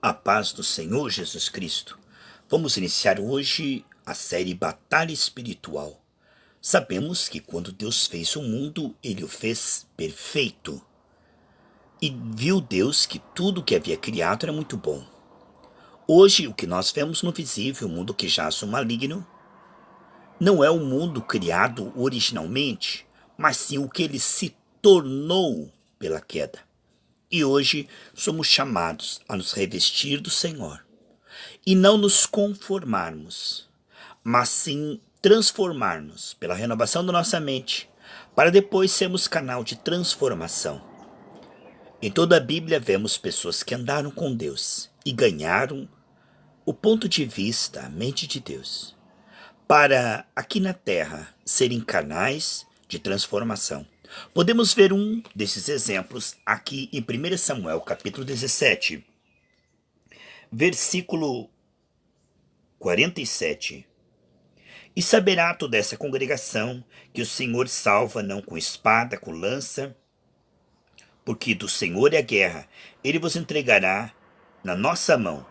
A paz do Senhor Jesus Cristo. Vamos iniciar hoje a série Batalha Espiritual. Sabemos que quando Deus fez o mundo, Ele o fez perfeito. E viu Deus que tudo que havia criado era muito bom. Hoje, o que nós vemos no visível, o mundo que jaz no maligno, não é o mundo criado originalmente, mas sim o que ele se tornou pela queda. E hoje somos chamados a nos revestir do Senhor e não nos conformarmos, mas sim transformarmos pela renovação da nossa mente, para depois sermos canal de transformação. Em toda a Bíblia vemos pessoas que andaram com Deus e ganharam o ponto de vista, a mente de Deus, para aqui na terra serem canais de transformação. Podemos ver um desses exemplos aqui em 1 Samuel, capítulo 17, versículo 47. E saberá toda essa congregação que o Senhor salva não com espada, com lança, porque do Senhor é a guerra, ele vos entregará na nossa mão.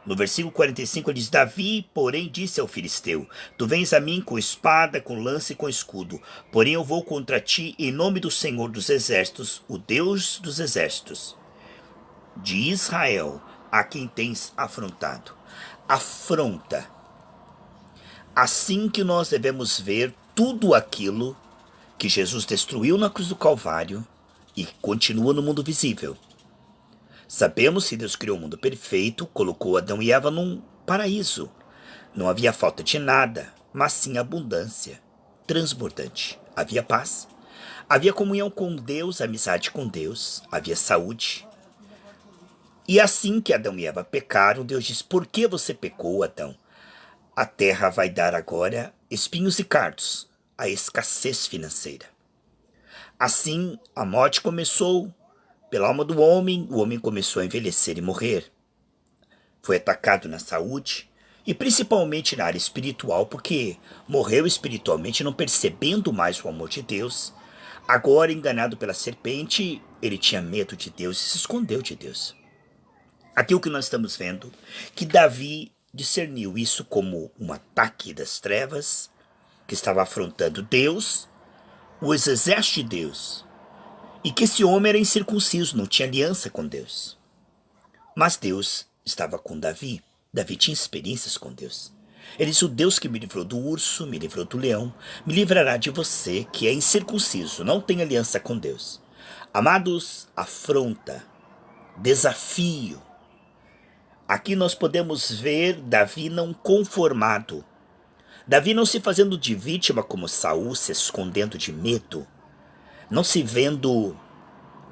No versículo 45 ele diz: Davi, porém, disse ao filisteu: Tu vens a mim com espada, com lança e com escudo, porém eu vou contra ti em nome do Senhor dos exércitos, o Deus dos exércitos, de Israel, a quem tens afrontado. Afronta. Assim que nós devemos ver tudo aquilo que Jesus destruiu na cruz do Calvário e continua no mundo visível. Sabemos que Deus criou o mundo perfeito, colocou Adão e Eva num paraíso. Não havia falta de nada, mas sim abundância, transbordante. Havia paz, havia comunhão com Deus, amizade com Deus, havia saúde. E assim que Adão e Eva pecaram, Deus diz: Por que você pecou, Adão? A terra vai dar agora espinhos e cardos, a escassez financeira. Assim, a morte começou. Pela alma do homem, o homem começou a envelhecer e morrer. Foi atacado na saúde e principalmente na área espiritual, porque morreu espiritualmente não percebendo mais o amor de Deus. Agora, enganado pela serpente, ele tinha medo de Deus e se escondeu de Deus. Aqui o que nós estamos vendo, que Davi discerniu isso como um ataque das trevas, que estava afrontando Deus, os exércitos de Deus, e que esse homem era incircunciso, não tinha aliança com Deus. Mas Deus estava com Davi. Davi tinha experiências com Deus. Ele disse: O Deus que me livrou do urso, me livrou do leão, me livrará de você, que é incircunciso, não tem aliança com Deus. Amados, afronta, desafio. Aqui nós podemos ver Davi não conformado. Davi não se fazendo de vítima como Saul, se escondendo de medo. Não se vendo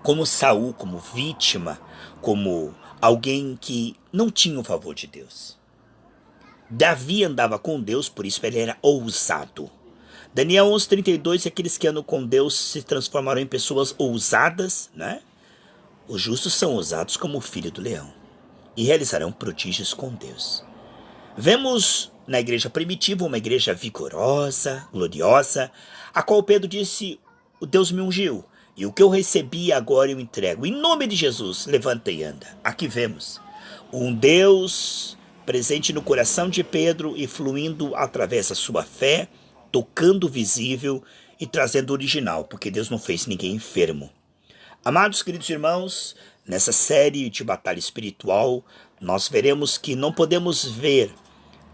como Saul, como vítima, como alguém que não tinha o favor de Deus. Davi andava com Deus, por isso ele era ousado. Daniel 11:32, aqueles que andam com Deus se transformarão em pessoas ousadas, né? Os justos são ousados como o filho do leão e realizarão prodígios com Deus. Vemos na igreja primitiva uma igreja vigorosa, gloriosa, a qual Pedro disse: O Deus me ungiu, e o que eu recebi agora eu entrego. Em nome de Jesus, levanta e anda. Aqui vemos um Deus presente no coração de Pedro e fluindo através da sua fé, tocando o visível e trazendo o original, porque Deus não fez ninguém enfermo. Amados queridos irmãos, nessa série de batalha espiritual, nós veremos que não podemos ver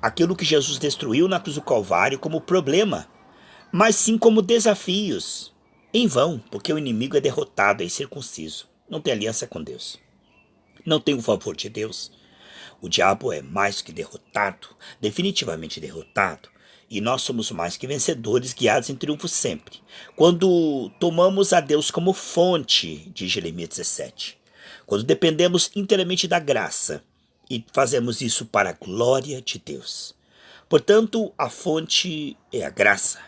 aquilo que Jesus destruiu na cruz do Calvário como problema, mas sim como desafios. Em vão, porque o inimigo é derrotado, é incircunciso, não tem aliança com Deus, não tem o favor de Deus. O diabo é mais que derrotado, definitivamente derrotado, e nós somos mais que vencedores, guiados em triunfo sempre, quando tomamos a Deus como fonte, de Jeremias 17, quando dependemos inteiramente da graça e fazemos isso para a glória de Deus. Portanto, a fonte é a graça.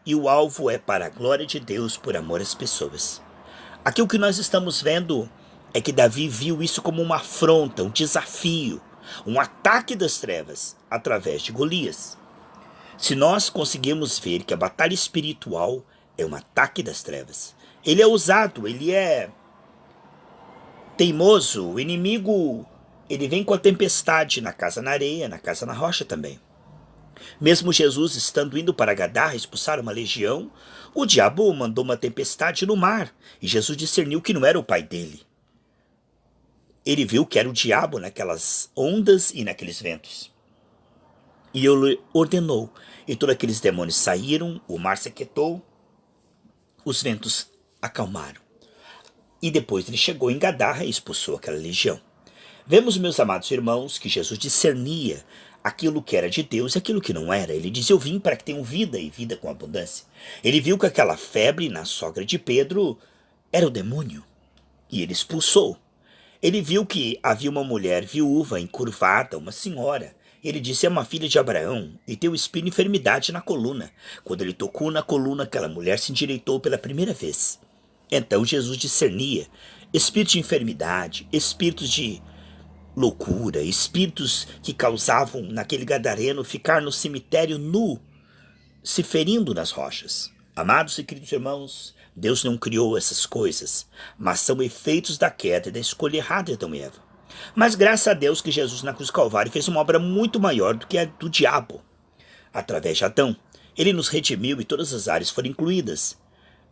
E o alvo é para a glória de Deus por amor às pessoas. Aqui o que nós estamos vendo é que Davi viu isso como uma afronta, um desafio, um ataque das trevas através de Golias. Se nós conseguirmos ver que a batalha espiritual é um ataque das trevas, ele é ousado, ele é teimoso, o inimigo ele vem com a tempestade na casa na areia, na casa na rocha também. Mesmo Jesus estando indo para Gadara expulsar uma legião, o diabo mandou uma tempestade no mar, e Jesus discerniu que não era o pai dele. Ele viu que era o diabo naquelas ondas e naqueles ventos. E ele ordenou, e todos aqueles demônios saíram, o mar se aquietou, os ventos acalmaram. E depois ele chegou em Gadara e expulsou aquela legião. Vemos, meus amados irmãos, que Jesus discernia aquilo que era de Deus e aquilo que não era. Ele dizia: eu vim para que tenham vida e vida com abundância. Ele viu que aquela febre na sogra de Pedro era o demônio, e ele expulsou. Ele viu que havia uma mulher viúva, encurvada, uma senhora. Ele disse: é uma filha de Abraão e tem um espinho de enfermidade na coluna. Quando ele tocou na coluna, aquela mulher se endireitou pela primeira vez. Então Jesus discernia espíritos de enfermidade, espíritos de loucura, espíritos que causavam naquele gadareno ficar no cemitério nu, se ferindo nas rochas. Amados e queridos irmãos, Deus não criou essas coisas, mas são efeitos da queda e da escolha errada de Adão e Eva. Mas graças a Deus que Jesus na cruz do Calvário fez uma obra muito maior do que a do diabo. Através de Adão, ele nos redimiu e todas as áreas foram incluídas.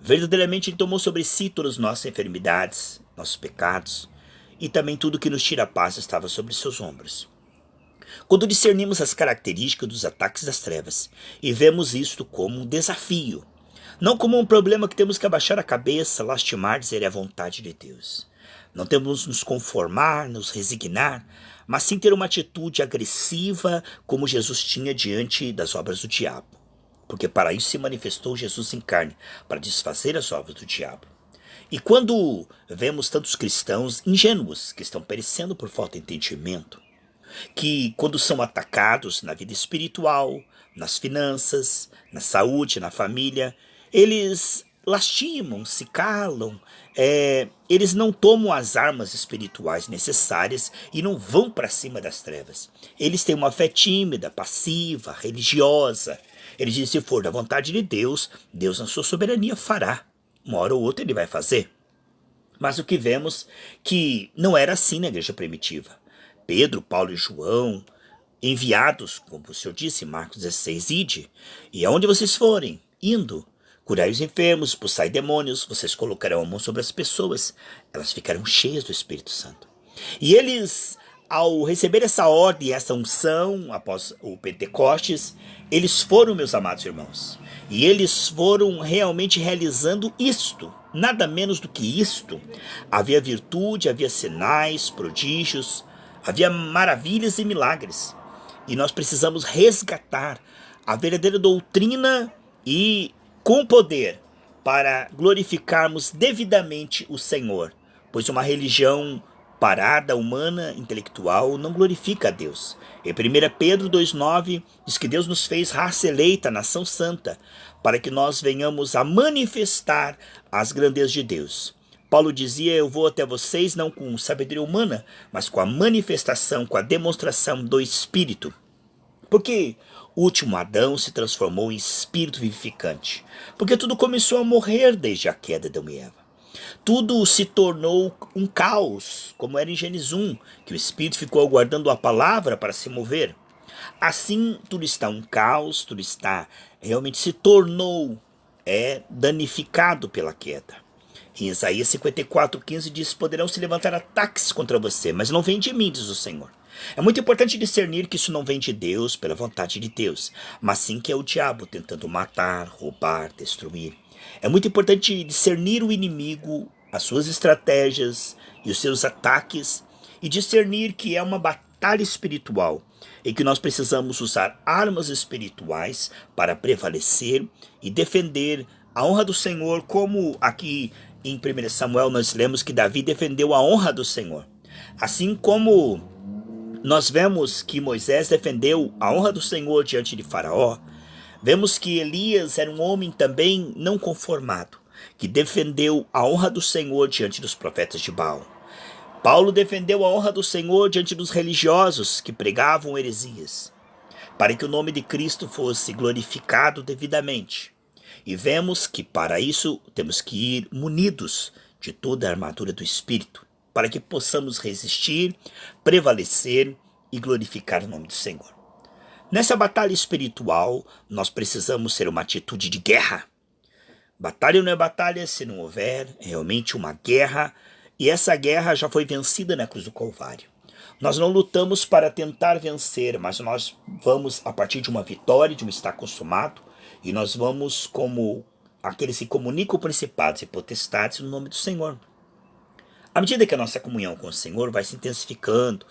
Verdadeiramente ele tomou sobre si todas as nossas enfermidades, nossos pecados, e também tudo que nos tira a paz estava sobre seus ombros. Quando discernimos as características dos ataques das trevas, e vemos isto como um desafio, não como um problema que temos que abaixar a cabeça, lastimar, dizer é a vontade de Deus. Não temos nos conformar, nos resignar, mas sim ter uma atitude agressiva como Jesus tinha diante das obras do diabo. Porque para isso se manifestou Jesus em carne, para desfazer as obras do diabo. E quando vemos tantos cristãos ingênuos que estão perecendo por falta de entendimento, que quando são atacados na vida espiritual, nas finanças, na saúde, na família, eles lastimam, se calam, eles não tomam as armas espirituais necessárias e não vão para cima das trevas. Eles têm uma fé tímida, passiva, religiosa. Eles dizem: se for da vontade de Deus, Deus na sua soberania fará. Uma hora ou outra ele vai fazer. Mas o que vemos que não era assim na igreja primitiva. Pedro, Paulo e João, enviados, como o Senhor disse, Marcos 16, ide, e aonde vocês forem, indo, curai os enfermos, expulsai demônios, vocês colocarão a mão sobre as pessoas, elas ficarão cheias do Espírito Santo. E eles, ao receber essa ordem, essa unção, após o Pentecostes, eles foram, meus amados irmãos, e eles foram realmente realizando isto, nada menos do que isto. Havia virtude, havia sinais, prodígios, havia maravilhas e milagres. E nós precisamos resgatar a verdadeira doutrina e com poder para glorificarmos devidamente o Senhor. Pois uma religião parada, humana, intelectual, não glorifica a Deus. Em 1 Pedro 2,9 diz que Deus nos fez raça eleita, nação santa, para que nós venhamos a manifestar as grandezas de Deus. Paulo dizia: eu vou até vocês não com sabedoria humana, mas com a manifestação, com a demonstração do Espírito. Porque o último Adão se transformou em espírito vivificante. Porque tudo começou a morrer desde a queda de Adão e Eva. Tudo se tornou um caos, como era em Gênesis 1, que o Espírito ficou aguardando a palavra para se mover. Assim, tudo está um caos, tudo está realmente se tornou danificado pela queda. Em Isaías 54:15 diz: poderão se levantar ataques contra você, mas não vem de mim, diz o Senhor. É muito importante discernir que isso não vem de Deus, pela vontade de Deus, mas sim que é o diabo tentando matar, roubar, destruir. É muito importante discernir o inimigo, as suas estratégias e os seus ataques, e discernir que é uma batalha espiritual e que nós precisamos usar armas espirituais para prevalecer e defender a honra do Senhor, como aqui em 1 Samuel nós lemos que Davi defendeu a honra do Senhor. Assim como nós vemos que Moisés defendeu a honra do Senhor diante de Faraó, vemos que Elias era um homem também não conformado, que defendeu a honra do Senhor diante dos profetas de Baal. Paulo defendeu a honra do Senhor diante dos religiosos que pregavam heresias, para que o nome de Cristo fosse glorificado devidamente. E vemos que para isso temos que ir munidos de toda a armadura do Espírito. para que possamos resistir, prevalecer e glorificar o nome do Senhor. Nessa batalha espiritual, nós precisamos ter uma atitude de guerra. Batalha não é batalha se não houver realmente uma guerra, e essa guerra já foi vencida na cruz do Calvário. Nós não lutamos para tentar vencer, mas nós vamos a partir de uma vitória, de um estar consumado, e nós vamos como aqueles que comunicam principados e potestades no nome do Senhor. À medida que a nossa comunhão com o Senhor vai se intensificando,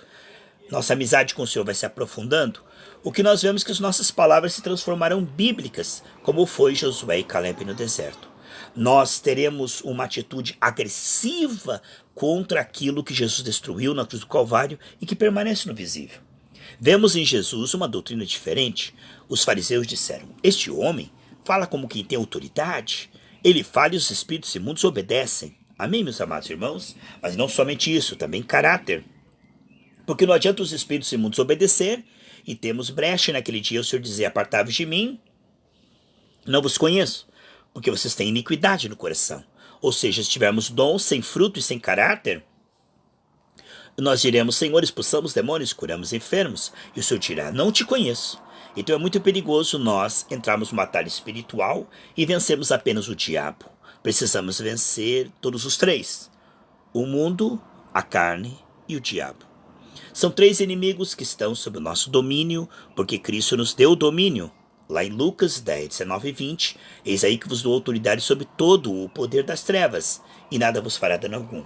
nossa amizade com o Senhor vai se aprofundando, o que nós vemos é que as nossas palavras se transformarão bíblicas, como foi Josué e Caleb no deserto. Nós teremos uma atitude agressiva contra aquilo que Jesus destruiu na cruz do Calvário e que permanece no visível. Vemos em Jesus uma doutrina diferente. Os fariseus disseram: este homem fala como quem tem autoridade, ele fala e os espíritos imundos obedecem. Amém, meus amados irmãos? Mas não somente isso, também caráter. Porque não adianta os espíritos imundos obedecer, e temos brecha naquele dia o Senhor dizer: apartai-vos de mim, não vos conheço, porque vocês têm iniquidade no coração. Ou seja, se tivermos dons sem fruto e sem caráter, nós diremos: Senhor, expulsamos demônios, curamos enfermos, e o Senhor dirá: não te conheço. Então é muito perigoso nós entrarmos numa batalha espiritual e vencermos apenas o diabo. Precisamos vencer todos os três: o mundo, a carne e o diabo. São três inimigos que estão sob o nosso domínio, porque Cristo nos deu o domínio. Lá em Lucas 10, 19 e 20, eis aí que vos dou autoridade sobre todo o poder das trevas, e nada vos fará dano algum.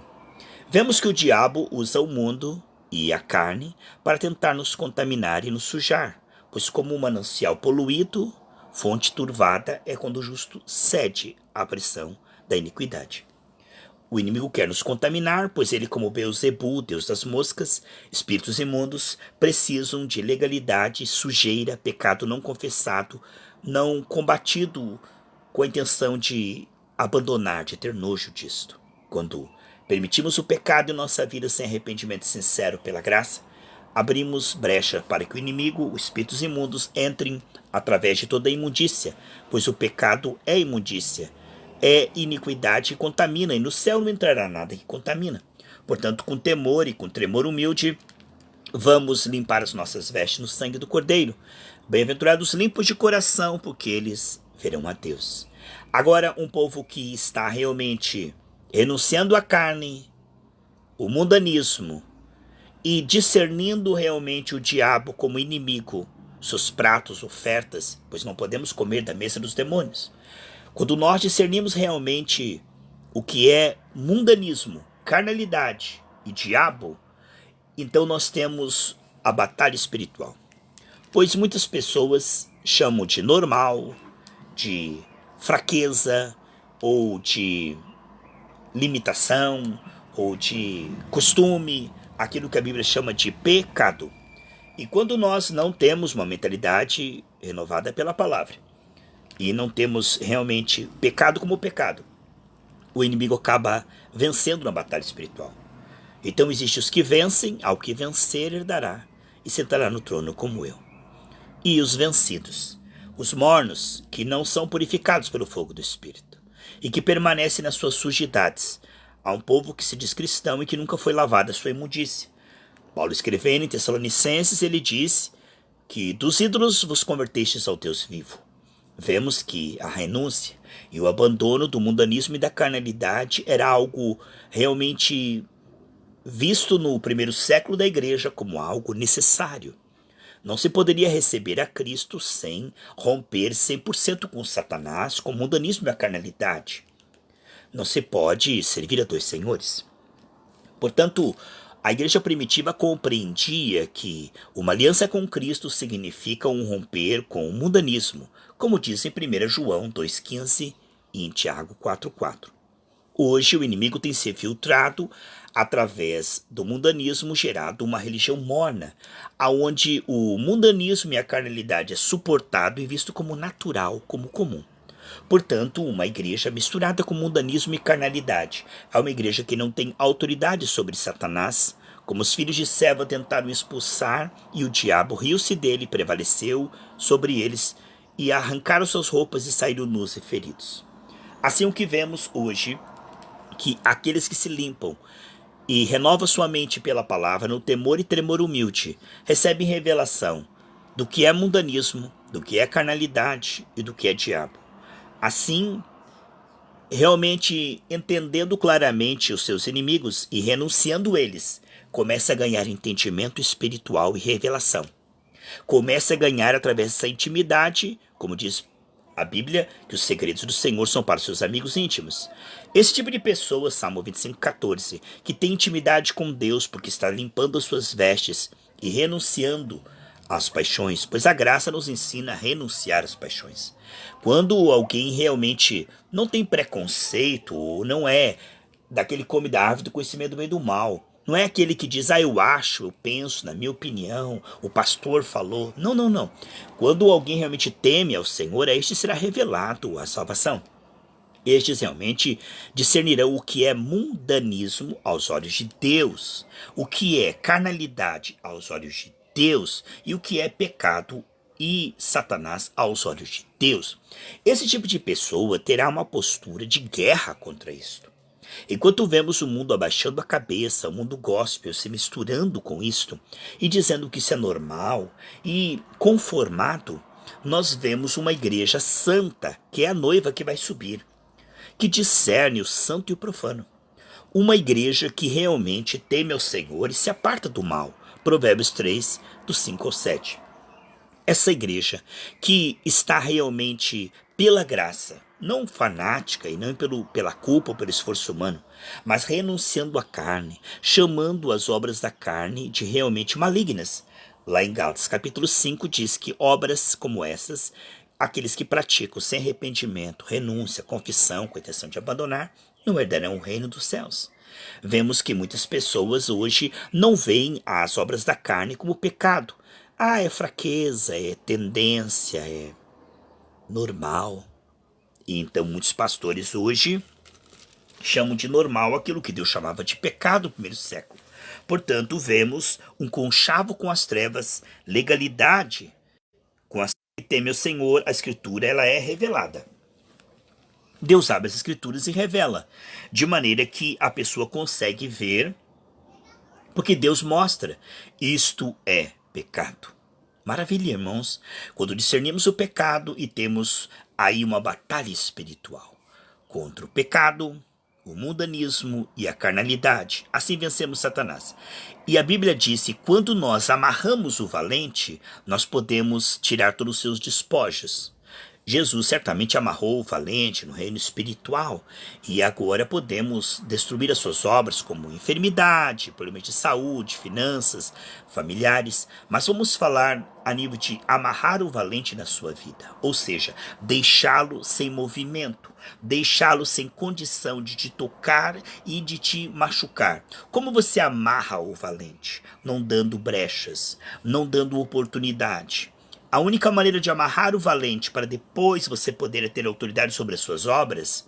Vemos que o diabo usa o mundo e a carne para tentar nos contaminar e nos sujar, pois como um manancial poluído, fonte turvada é quando o justo cede à pressão da iniquidade. O inimigo quer nos contaminar, pois ele, como Beelzebu, deus das moscas, espíritos imundos, precisam de legalidade, sujeira, pecado não confessado, não combatido com a intenção de abandonar, de ter nojo disto. Quando permitimos o pecado em nossa vida sem arrependimento sincero pela graça, abrimos brecha para que o inimigo, os espíritos imundos, entrem através de toda a imundícia, pois o pecado é imundícia. É iniquidade que contamina, e no céu não entrará nada que contamina. Portanto, com temor e com tremor humilde, vamos limpar as nossas vestes no sangue do Cordeiro. Bem-aventurados limpos de coração, porque eles verão a Deus. Agora, um povo que está realmente renunciando à carne, o mundanismo, e discernindo realmente o diabo como inimigo, seus pratos, ofertas, pois não podemos comer da mesa dos demônios. Quando nós discernimos realmente o que é mundanismo, carnalidade e diabo, então nós temos a batalha espiritual. Pois muitas pessoas chamam de normal, de fraqueza, ou de limitação, ou de costume, aquilo que a Bíblia chama de pecado. E quando nós não temos uma mentalidade renovada pela palavra, e não temos realmente pecado como pecado, o inimigo acaba vencendo na batalha espiritual. Então existem os que vencem, ao que vencer herdará, e sentará no trono como eu. E os vencidos, os mornos, que não são purificados pelo fogo do Espírito, e que permanecem nas suas sujidades. Há um povo que se diz cristão e que nunca foi lavado a sua imundícia. Paulo, escrevendo em Tessalonicenses, ele diz que dos ídolos vos convertestes ao Deus vivo. Vemos que a renúncia e o abandono do mundanismo e da carnalidade era algo realmente visto no primeiro século da igreja como algo necessário. Não se poderia receber a Cristo sem romper 100% com Satanás, com o mundanismo e a carnalidade. Não se pode servir a dois senhores. Portanto, a igreja primitiva compreendia que uma aliança com Cristo significa um romper com o mundanismo, como diz em 1 João 2,15 e em Tiago 4,4. Hoje o inimigo tem se filtrado através do mundanismo, gerado uma religião morna, onde o mundanismo e a carnalidade é suportado e visto como natural, como comum. Portanto, uma igreja misturada com mundanismo e carnalidade é uma igreja que não tem autoridade sobre Satanás, como os filhos de Seva tentaram expulsar, e o diabo riu-se dele e prevaleceu sobre eles, e arrancaram suas roupas e saíram nus e feridos. Assim o que vemos hoje, que aqueles que se limpam e renova sua mente pela palavra no temor e tremor humilde, recebe revelação do que é mundanismo, do que é carnalidade e do que é diabo. Assim, realmente entendendo claramente os seus inimigos e renunciando eles, começa a ganhar entendimento espiritual e revelação. Começa a ganhar através dessa intimidade, como diz a Bíblia, que os segredos do Senhor são para os seus amigos íntimos. Esse tipo de pessoa, Salmo 25,14, que tem intimidade com Deus porque está limpando as suas vestes e renunciando às paixões, pois a graça nos ensina a renunciar às paixões. Quando alguém realmente não tem preconceito, ou não é daquele que come da árvore do conhecimento do bem e do mal, não é aquele que diz, eu acho, eu penso, na minha opinião, o pastor falou. Não, não, não. Quando alguém realmente teme ao Senhor, a este será revelado a salvação. Estes realmente discernirão o que é mundanismo aos olhos de Deus, o que é carnalidade aos olhos de Deus e o que é pecado e Satanás aos olhos de Deus. Esse tipo de pessoa terá uma postura de guerra contra isto. Enquanto vemos o mundo abaixando a cabeça, o mundo gospel se misturando com isto e dizendo que isso é normal e conformado, nós vemos uma igreja santa, que é a noiva que vai subir, que discerne o santo e o profano. Uma igreja que realmente teme ao Senhor e se aparta do mal. Provérbios 3, do 5 ao 7. Essa igreja que está realmente pela graça, não fanática e não pela culpa ou pelo esforço humano, mas renunciando à carne, chamando as obras da carne de realmente malignas. Lá em Gálatas capítulo 5 diz que obras como essas, aqueles que praticam sem arrependimento, renúncia, confissão, com a intenção de abandonar, não herdarão o reino dos céus. Vemos que muitas pessoas hoje não veem as obras da carne como pecado. É fraqueza, é tendência, é normal. E então muitos pastores hoje chamam de normal aquilo que Deus chamava de pecado no primeiro século. Portanto, vemos um conchavo com as trevas, legalidade com as que teme o Senhor, a Escritura ela é revelada. Deus abre as Escrituras e revela, de maneira que a pessoa consegue ver, porque Deus mostra, isto é pecado. Maravilha, irmãos, quando discernimos o pecado e temos aí uma batalha espiritual contra o pecado, o mundanismo e a carnalidade. Assim vencemos Satanás. E a Bíblia diz que quando nós amarramos o valente, nós podemos tirar todos os seus despojos. Jesus certamente amarrou o valente no reino espiritual e agora podemos destruir as suas obras como enfermidade, problemas de saúde, finanças, familiares, mas vamos falar a nível de amarrar o valente na sua vida, ou seja, deixá-lo sem movimento, deixá-lo sem condição de te tocar e de te machucar. Como você amarra o valente? Não dando brechas, não dando oportunidade. A única maneira de amarrar o valente para depois você poder ter autoridade sobre as suas obras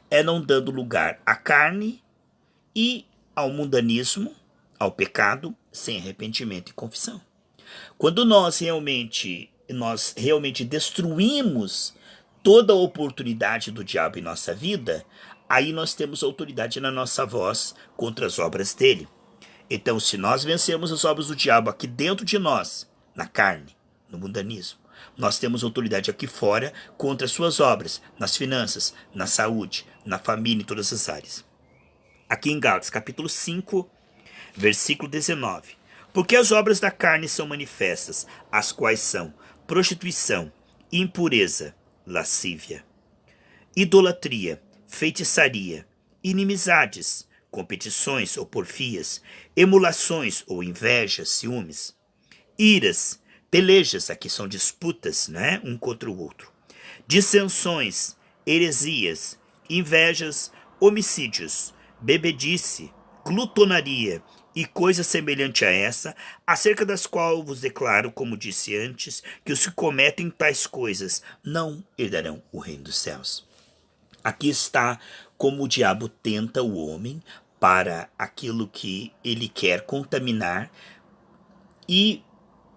é não dando lugar à carne e ao mundanismo, ao pecado, sem arrependimento e confissão. Quando nós realmente destruímos toda a oportunidade do diabo em nossa vida, aí nós temos autoridade na nossa voz contra as obras dele. Então, se nós vencemos as obras do diabo aqui dentro de nós, na carne, no mundanismo, nós temos autoridade aqui fora contra as suas obras, nas finanças, na saúde, na família, em todas as áreas. Aqui em Gálatas, capítulo 5, versículo 19. Porque as obras da carne são manifestas, as quais são prostituição, impureza, lascívia, idolatria, feitiçaria, inimizades, competições ou porfias, emulações ou invejas, ciúmes, iras, pelejas, aqui são disputas, né, um contra o outro, dissensões, heresias, invejas, homicídios, bebedice, glutonaria e coisa semelhante a essa, acerca das quais vos declaro, como disse antes, que os que cometem tais coisas não herdarão o reino dos céus. Aqui está como o diabo tenta o homem para aquilo que ele quer contaminar e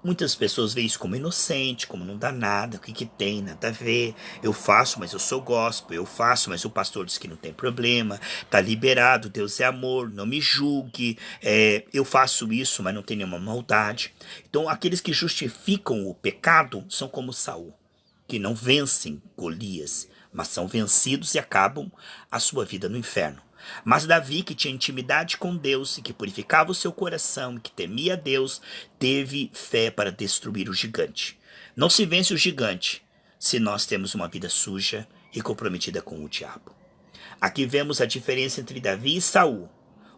Muitas pessoas veem isso como inocente, como não dá nada, o que que tem, nada a ver. Eu faço, mas eu sou gospel. Eu faço, mas o pastor diz que não tem problema. Tá liberado, Deus é amor, não me julgue. Eu faço isso, mas não tem nenhuma maldade. Então, aqueles que justificam o pecado são como Saul, que não vencem Golias, mas são vencidos e acabam a sua vida no inferno. Mas Davi, que tinha intimidade com Deus e que purificava o seu coração e que temia Deus, teve fé para destruir o gigante. Não se vence o gigante se nós temos uma vida suja e comprometida com o diabo. Aqui vemos a diferença entre Davi e Saul.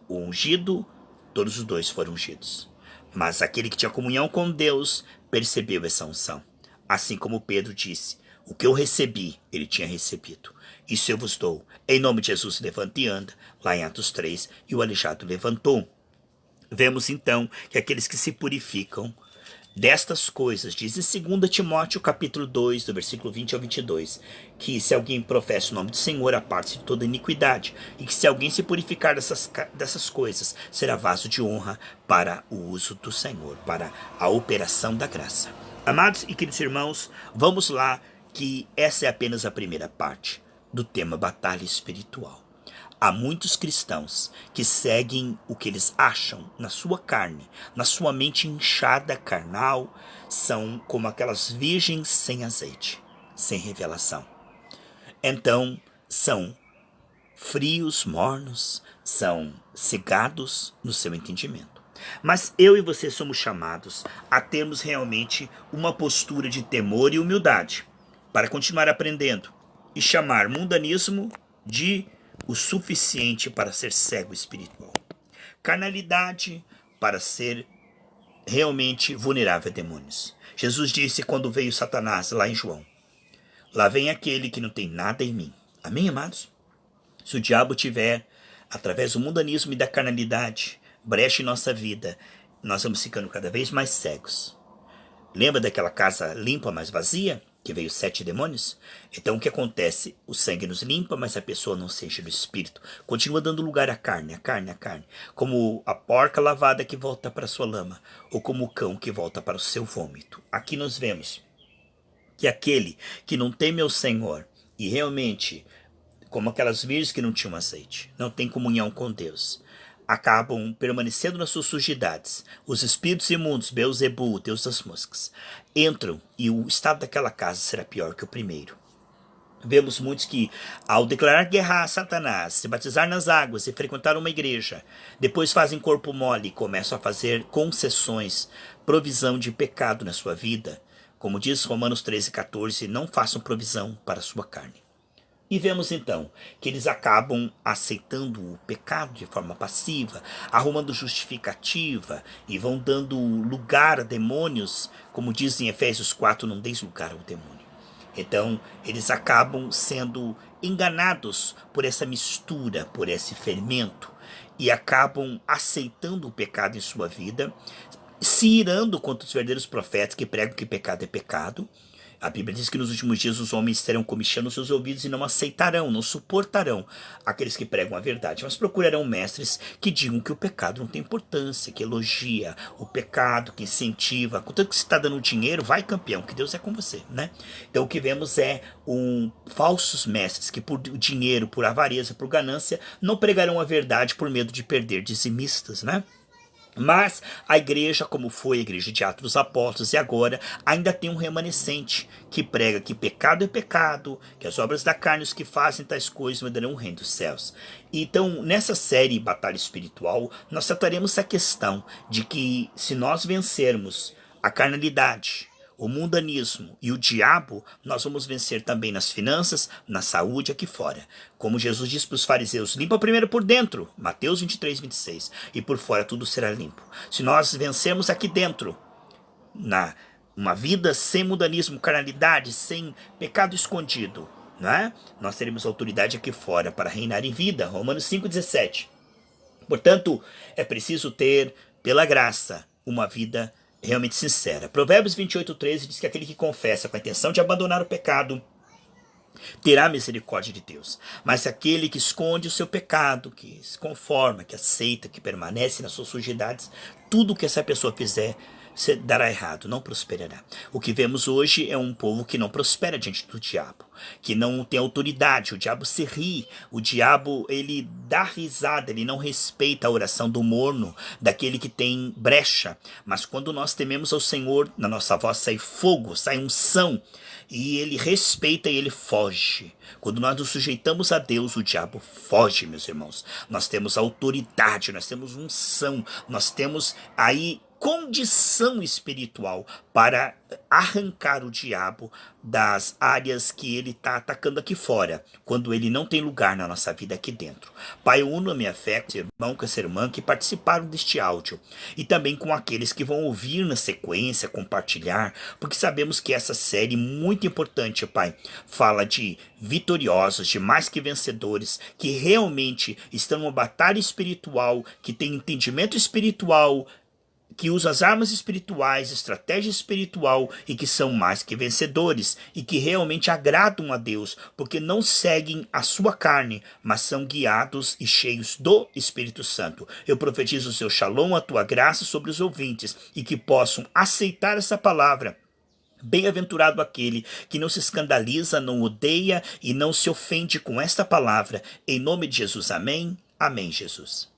O ungido, todos os dois foram ungidos. Mas aquele que tinha comunhão com Deus percebeu essa unção. Assim como Pedro disse, o que eu recebi, ele tinha recebido. Isso eu vos dou. Em nome de Jesus, levante e anda. Lá em Atos 3, e o aleijado levantou. Vemos então que aqueles que se purificam destas coisas, diz em 2 Timóteo capítulo 2, do versículo 20 ao 22, que se alguém professa o nome do Senhor, aparte-se de toda iniquidade, e que se alguém se purificar dessas coisas, será vaso de honra para o uso do Senhor, para a operação da graça. Amados e queridos irmãos, vamos lá, que essa é apenas a primeira parte do tema batalha espiritual. Há muitos cristãos que seguem o que eles acham na sua carne, na sua mente inchada, carnal, são como aquelas virgens sem azeite, sem revelação. Então, são frios, mornos, são cegados no seu entendimento. Mas eu e você somos chamados a termos realmente uma postura de temor e humildade, para continuar aprendendo e chamar mundanismo de o suficiente para ser cego espiritual. Carnalidade para ser realmente vulnerável a demônios. Jesus disse quando veio Satanás lá em João, lá vem aquele que não tem nada em mim. Amém, amados? Se o diabo tiver, através do mundanismo e da carnalidade, brecha em nossa vida, nós vamos ficando cada vez mais cegos. Lembra daquela casa limpa, mas vazia? Que veio 7 demônios? Então o que acontece? O sangue nos limpa, mas a pessoa não se enche do espírito. Continua dando lugar à carne, à carne, à carne. Como a porca lavada que volta para a sua lama, ou como o cão que volta para o seu vômito. Aqui nós vemos que aquele que não teme ao Senhor, e realmente, como aquelas virgens que não tinham azeite, não tem comunhão com Deus, acabam permanecendo nas suas sujidades. Os espíritos imundos, Beelzebul, Deus das moscas, entram e o estado daquela casa será pior que o primeiro. Vemos muitos que, ao declarar guerra a Satanás, se batizar nas águas e frequentar uma igreja, depois fazem corpo mole e começam a fazer concessões, provisão de pecado na sua vida. Como diz Romanos 13,14, não façam provisão para a sua carne. E vemos então que eles acabam aceitando o pecado de forma passiva, arrumando justificativa e vão dando lugar a demônios, como diz em Efésios 4, não deis lugar ao demônio. Então eles acabam sendo enganados por essa mistura, por esse fermento, e acabam aceitando o pecado em sua vida, se irando contra os verdadeiros profetas que pregam que pecado é pecado. A Bíblia diz que nos últimos dias os homens terão comichão nos seus ouvidos e não aceitarão, não suportarão aqueles que pregam a verdade, mas procurarão mestres que digam que o pecado não tem importância, que elogia o pecado, que incentiva. Contanto que você está dando dinheiro, vai campeão, que Deus é com você, né? Então o que vemos é falsos mestres que por dinheiro, por avareza, por ganância, não pregarão a verdade por medo de perder dizimistas, né? Mas a igreja, como foi a igreja de Atos dos Apóstolos e agora, ainda tem um remanescente que prega que pecado é pecado, que as obras da carne, os que fazem tais coisas, me darão o reino dos céus. Então, nessa série Batalha Espiritual, nós trataremos a questão de que se nós vencermos a carnalidade, o mundanismo e o diabo, nós vamos vencer também nas finanças, na saúde aqui fora. Como Jesus disse para os fariseus, limpa primeiro por dentro, Mateus 23, 26, e por fora tudo será limpo. Se nós vencermos aqui dentro, uma vida sem mundanismo, carnalidade, sem pecado escondido, né? Nós teremos autoridade aqui fora para reinar em vida, Romanos 5, 17. Portanto, é preciso ter, pela graça, uma vida realmente sincera. Provérbios 28:13 diz que aquele que confessa com a intenção de abandonar o pecado terá misericórdia de Deus. Mas aquele que esconde o seu pecado, que se conforma, que aceita, que permanece nas suas sujidades, tudo que essa pessoa fizer dará errado, não prosperará. O que vemos hoje é um povo que não prospera diante do diabo, que não tem autoridade. O diabo se ri, o diabo ele dá risada, ele não respeita a oração do morno, daquele que tem brecha. Mas quando nós tememos ao Senhor, na nossa voz sai fogo, sai unção, e ele respeita e ele foge. Quando nós nos sujeitamos a Deus, o diabo foge, meus irmãos. Nós temos autoridade, nós temos unção, nós temos aí condição espiritual para arrancar o diabo das áreas que ele está atacando aqui fora, quando ele não tem lugar na nossa vida aqui dentro. Pai, eu uno a minha fé com esse irmão, com essa irmã que participaram deste áudio, e também com aqueles que vão ouvir na sequência, compartilhar, porque sabemos que essa série muito importante, Pai, fala de vitoriosos, de mais que vencedores, que realmente estão numa batalha espiritual, que tem entendimento espiritual, que usam as armas espirituais, estratégia espiritual e que são mais que vencedores e que realmente agradam a Deus, porque não seguem a sua carne, mas são guiados e cheios do Espírito Santo. Eu profetizo o seu shalom, a tua graça sobre os ouvintes e que possam aceitar essa palavra. Bem-aventurado aquele que não se escandaliza, não odeia e não se ofende com esta palavra. Em nome de Jesus, amém. Amém, Jesus.